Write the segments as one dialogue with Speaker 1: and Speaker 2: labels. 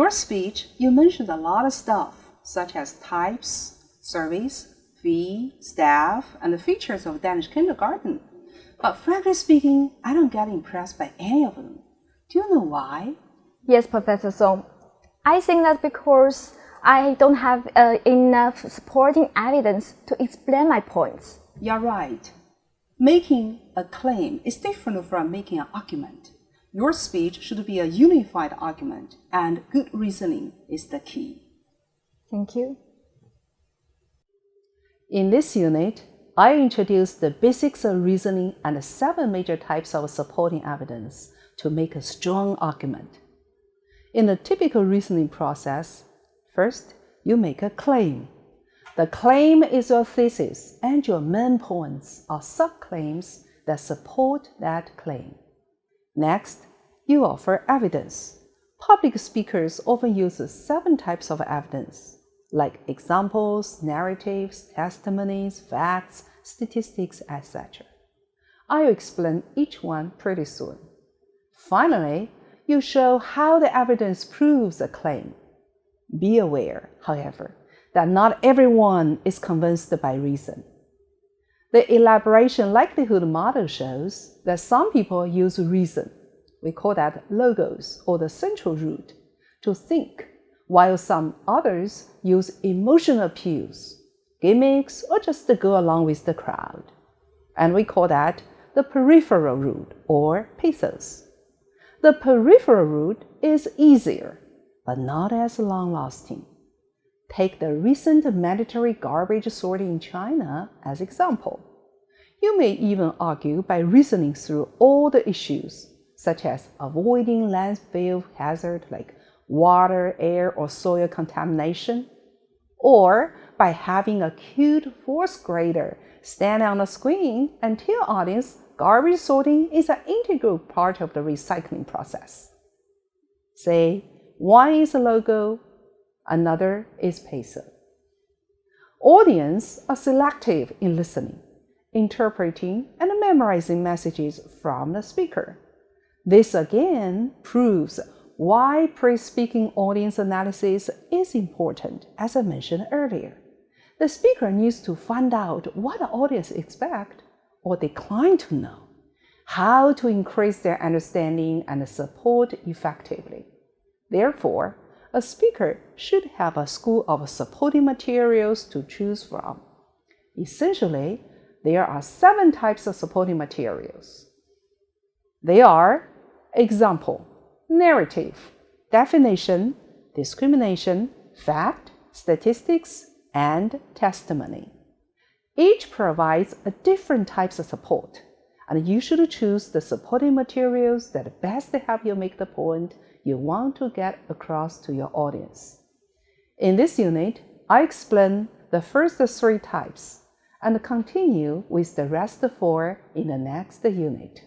Speaker 1: your speech, you mentioned a lot of stuff, such as types, surveys, fee, staff, and the features of Danish kindergarten. But frankly speaking, I don't get impressed by any of them. Do you know why?
Speaker 2: Yes, Professor Song. I think that's because I don't have enough supporting evidence to explain my points.
Speaker 1: You're right. Making a claim is different from making an argument. Your speech should be a unified argument, and good reasoning is the key.
Speaker 2: Thank you.
Speaker 1: In this unit, I introduced the basics of reasoning and the 7 major types of supporting evidence to make a strong argument. In the typical reasoning process, first, you make a claim. The claim is your thesis, and your main points are subclaims that support that claim. Next, you offer evidence. Public speakers often use 7 types of evidence, like examples, narratives, testimonies, facts, statistics, etc. I'll explain each one pretty soon. Finally, you show how the evidence proves a claim. Be aware, however, that not everyone is convinced by reason. The elaboration likelihood model shows that some people use reason, we call that logos or the central root, to think, while some others use emotional appeals, gimmicks, or just to go along with the crowd. And we call that the peripheral route or pathos. The peripheral route is easier, but not as long-lasting. Take the recent mandatory garbage sorting in China as example. You may even argue by reasoning through all the issues, such as avoiding landfill hazard like water, air, or soil contamination, or by having a cute 4th grader stand on a screen and tell audience garbage sorting is an integral part of the recycling process. Say, one is a logo, another is pathos. Audience are selective in listening, interpreting, and memorizing messages from the speaker. This again proves why pre-speaking audience analysis is important, as I mentioned earlier. The speaker needs to find out what the audience expects or decline to know, how to increase their understanding and support effectively. Therefore, a speaker should have a school of supporting materials to choose from. Essentially, there are 7 types of supporting materials. They are example, narrative, definition, discrimination, fact, statistics, and testimony. Each provides a different types of support, and you should choose the supporting materials that best help you make the point you want to get across to your audience. In this unit, I explain the first 3 types and continue with the rest 4 in the next unit.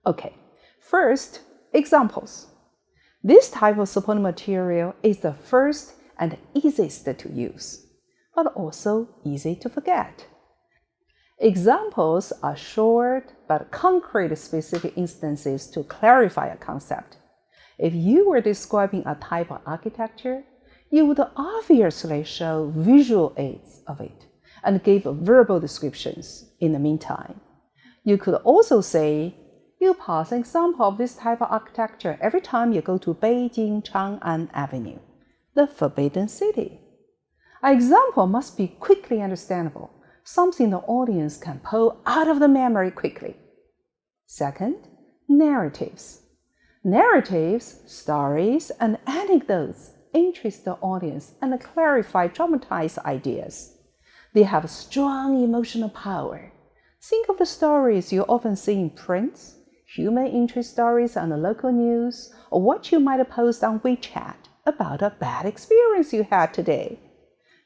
Speaker 1: Okay, first, examples. This type of supporting material is the first and easiest to use, but also easy to forget. Examples are short but concrete specific instances to clarify a concept. If you were describing a type of architecture, you would obviously show visual aids of it and give verbal descriptions in the meantime. You could also say, you pass an example of this type of architecture every time you go to Beijing Chang'an Avenue, the Forbidden City. An example must be quickly understandable, something the audience can pull out of the memory quickly. Second, narratives. Narratives, stories, and anecdotes interest the audience and clarify dramatized ideas. They have strong emotional power. Think of the stories you often see in print, human interest stories on the local news, or what you might post on WeChat about a bad experience you had today.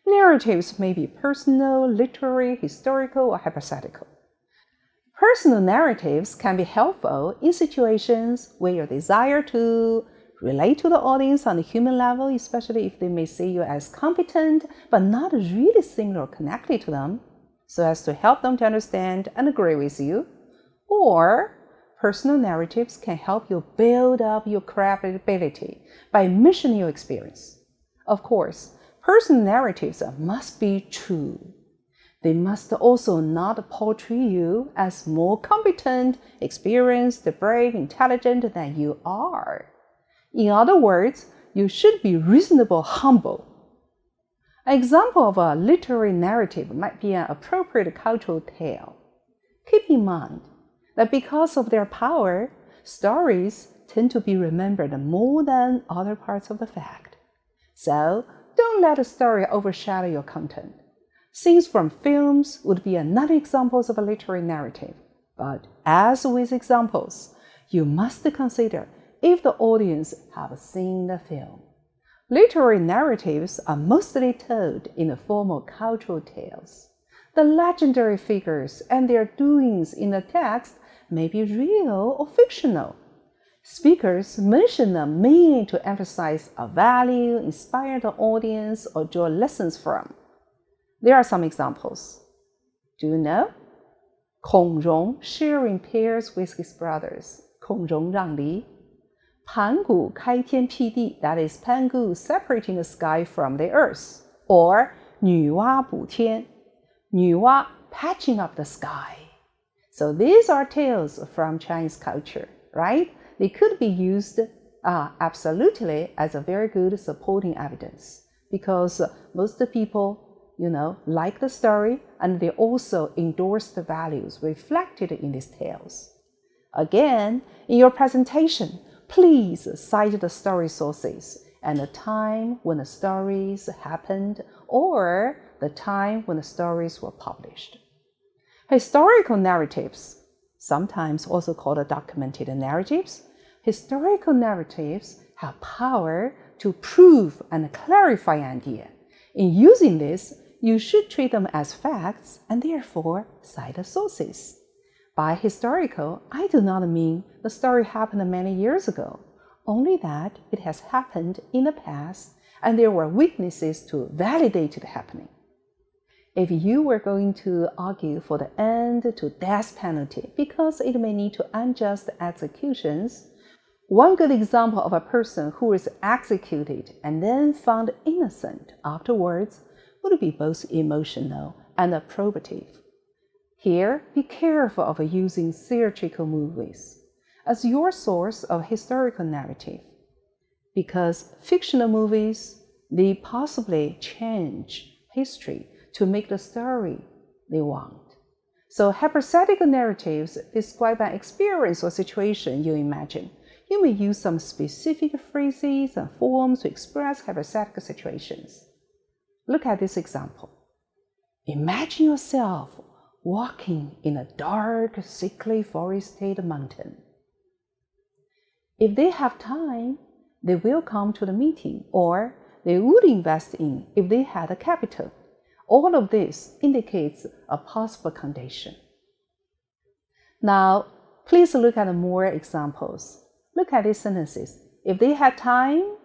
Speaker 1: Narratives may be personal, literary, historical, or hypothetical. Personal narratives can be helpful in situations where you desire to relate to the audience on a human level, especially if they may see you as competent but not really similar or connected to them, so as to help them to understand and agree with you. Or Personal narratives can help you build up your credibility by mentioning your experience. Of course, personal narratives must be true. They must also not portray you as more competent, experienced, brave, intelligent than you are. In other words, you should be reasonably humble. An example of a literary narrative might be an appropriate cultural tale. Keep in mind that because of their power, stories tend to be remembered more than other parts of the fact. So, don't let a story overshadow your content. Scenes from films would be another example of a literary narrative. But as with examples, you must consider if the audience have seen the film. Literary narratives are mostly told in the form of cultural tales. The legendary figures and their doings in the text may be real or fictional. Speakers mention them mainly to emphasize a value, inspire the audience, or draw lessons from. There are some examples. Do you know? 孔融 sharing pairs with his brothers. 孔融让梨. 盘古开天辟地, that is Pangu separating the sky from the earth. Or 女娲补天, 女娲 patching up the sky. So these are tales from Chinese culture, right? They could be used absolutely as a very good supporting evidence because most people, like the story and they also endorse the values reflected in these tales. Again, in your presentation, please cite the story sources and the time when the stories happened or the time when the stories were published. Historical narratives, sometimes also called documented narratives, historical narratives have power to prove and clarify an idea. In using this, you should treat them as facts and therefore cite the sources. By historical, I do not mean the story happened many years ago, only that it has happened in the past and there were witnesses to validate the happening. If you were going to argue for the end to death penalty because it may lead to unjust executions, one good example of a person who is executed and then found innocent afterwards would be both emotional and probative. Here, be careful of using theatrical movies as your source of historical narrative, because fictional movies, they possibly change history to make the story they want. So hypothetical narratives describe an experience or situation you imagine. You may use some specific phrases and forms to express hypothetical situations. Look at this example. Imagine yourself walking in a dark, thickly forested mountain. If they have time, they will come to the meeting, or they would invest in if they had a capital. All of this indicates a possible condition. Now, please look at more examples. Look at these sentences. If they had time,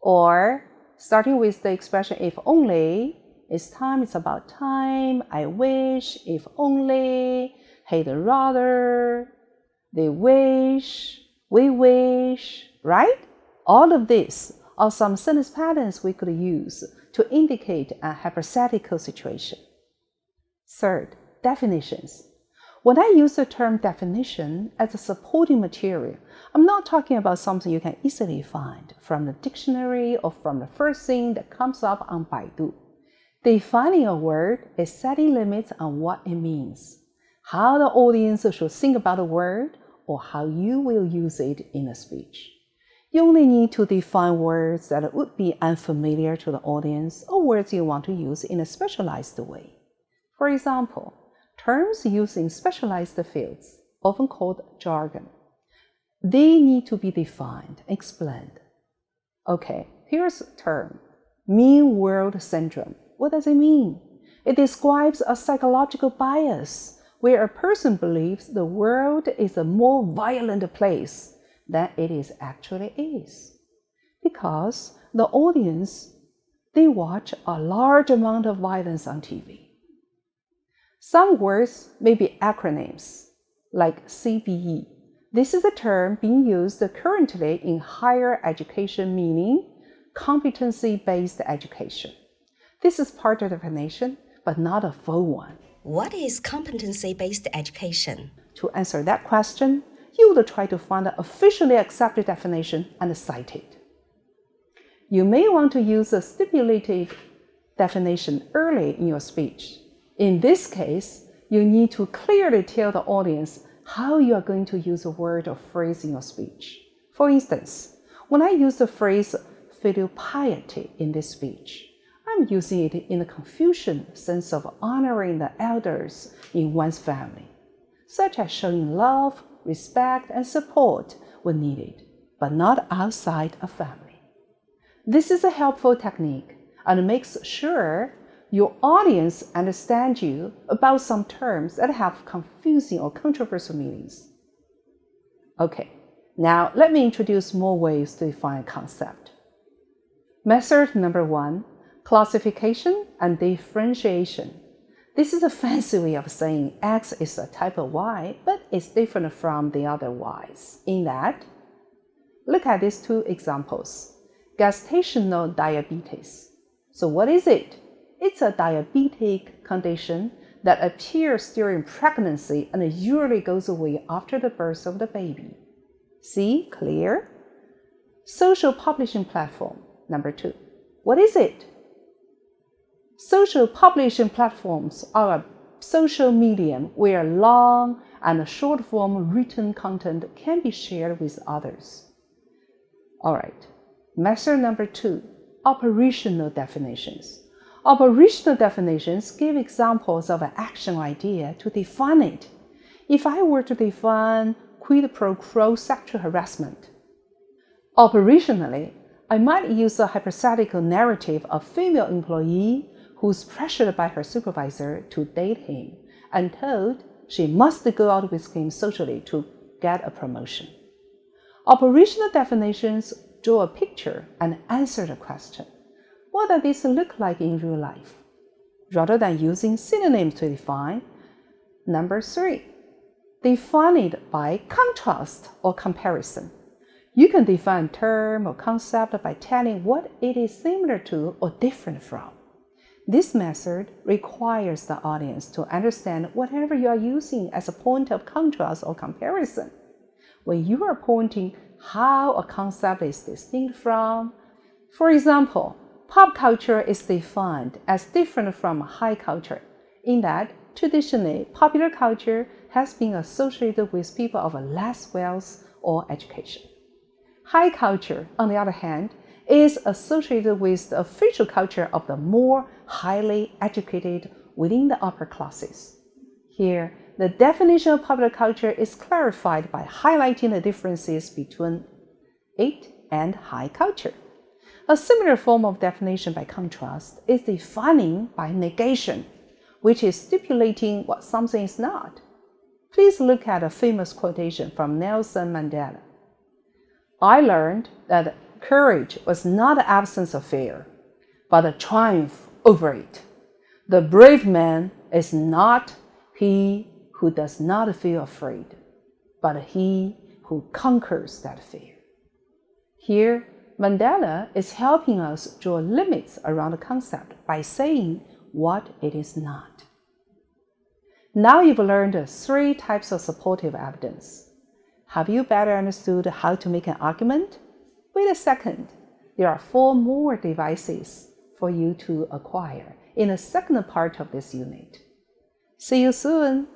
Speaker 1: or starting with the expression if only, it's time, it's about time, I wish, if only, he'd rather, they wish, we wish, right? All of these are some sentence patterns we could use to indicate a hypothetical situation. Third, definitions. When I use the term definition as a supporting material, I'm not talking about something you can easily find from the dictionary or from the first thing that comes up on Baidu. Defining a word is setting limits on what it means, how the audience should think about the word, or how you will use it in a speech. You only need to define words that would be unfamiliar to the audience or words you want to use in a specialized way. For example, terms used in specialized fields, often called jargon, they need to be defined, explained. Okay, here's a term, mean world syndrome. What does it mean? It describes a psychological bias where a person believes the world is a more violent place than it actually is. Because the audience, they watch a large amount of violence on TV. Some words may be acronyms. like CBE. This is a term being used currently in higher education, meaning competency-based education. This is part of the definition, but not a full one.
Speaker 3: What is competency-based education?
Speaker 1: To answer that question, you would try to find an officially accepted definition and cite it. You may want to use a stipulated definition early in your speech. In this case, you need to clearly tell the audience how you are going to use a word or phrase in your speech. For instance, when I use the phrase filial piety in this speech, I'm using it in the Confucian sense of honoring the elders in one's family, such as showing love, respect, and support when needed, but not outside a family. This is a helpful technique and makes sure your audience understands you about some terms that have confusing or controversial meanings. Okay, now let me introduce more ways to define a concept. Method number 1, classification and differentiation. This is a fancy way of saying X is a type of Y, but it's different from the other Ys in that, look at these two examples. Gestational diabetes. So what is it? It's a diabetic condition that appears during pregnancy and usually goes away after the birth of the baby. See, clear? Social publishing platform, number 2. What is it? Social publishing platforms are a social medium where long and short-form written content can be shared with others. All right, method number 2, operational definitions. Operational definitions give examples of an action idea to define it. If I were to define quid pro quo sexual harassment, operationally, I might use a hypothetical narrative of a female employee who's pressured by her supervisor to date him and told she must go out with him socially to get a promotion. Operational definitions draw a picture and answer the question, what does this look like in real life? Rather than using synonyms to define. Number 3, define it by contrast or comparison. You can define a term or concept by telling what it is similar to or different from. This method requires the audience to understand whatever you are using as a point of contrast or comparison. When you are pointing how a concept is distinct from, for example, pop culture is defined as different from high culture, in that traditionally popular culture has been associated with people of less wealth or education. High culture, on the other hand, is associated with the official culture of the more highly educated within the upper classes. Here, the definition of popular culture is clarified by highlighting the differences between it and high culture. A similar form of definition by contrast is defining by negation, which is stipulating what something is not. Please look at a famous quotation from Nelson Mandela. I learned that courage was not the absence of fear, but a triumph over it. The brave man is not he who does not feel afraid, but he who conquers that fear. Here, Mandela is helping us draw limits around the concept by saying what it is not. Now you've learned 3 types of supportive evidence. Have you better understood how to make an argument? Wait a second. There are 4 more devices for you to acquire in the second part of this unit. See you soon.